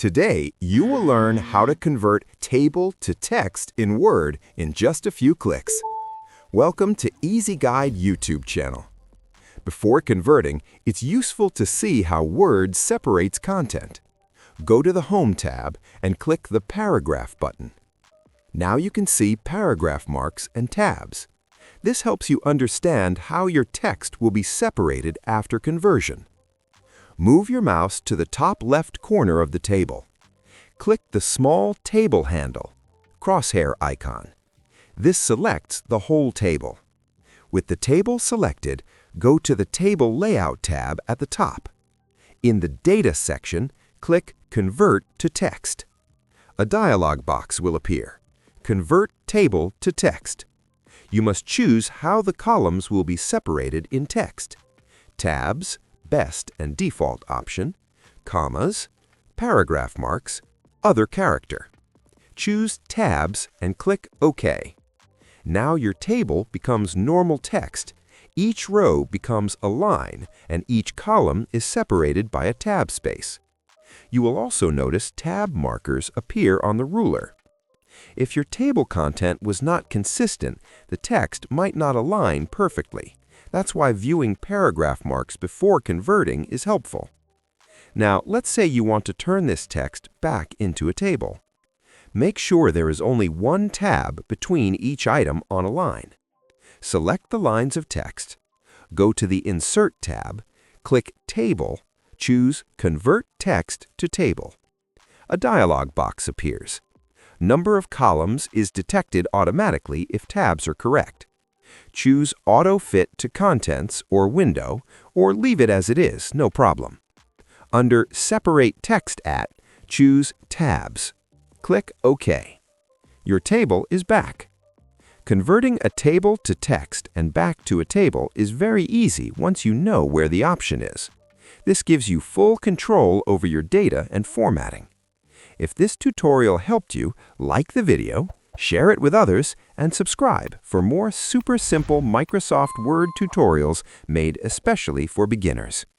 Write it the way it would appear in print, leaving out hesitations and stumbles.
Today, you will learn how to convert table to text in Word in just a few clicks. Welcome to Easy Guide YouTube channel. Before converting, it's useful to see how Word separates content. Go to the Home tab and click the Paragraph button. Now you can see paragraph marks and tabs. This helps you understand how your text will be separated after conversion. Move your mouse to the top left corner of the table. Click the small table handle, crosshair icon. This selects the whole table. With the table selected, go to the Table Layout tab at the top. In the Data section, click Convert to Text. A dialog box will appear. Convert Table to Text. You must choose how the columns will be separated in text. Tabs, Best and Default option, commas, paragraph marks, Other character. Choose Tabs and click OK. Now your table becomes normal text. Each row becomes a line, and each column is separated by a tab space. You will also notice tab markers appear on the ruler. If your table content was not consistent, the text might not align perfectly. That's why viewing paragraph marks before converting is helpful. Now, let's say you want to turn this text back into a table. Make sure there is only one tab between each item on a line. Select the lines of text, go to the Insert tab, click Table, choose Convert Text to Table. A dialog box appears. Number of columns is detected automatically if tabs are correct. Choose Auto Fit to Contents or Window, or leave it as it is, no problem. Under Separate Text At, choose Tabs. Click OK. Your table is back. Converting a table to text and back to a table is very easy once you know where the option is. This gives you full control over your data and formatting. If this tutorial helped you, like the video, share it with others, and subscribe for more super simple Microsoft Word tutorials made especially for beginners.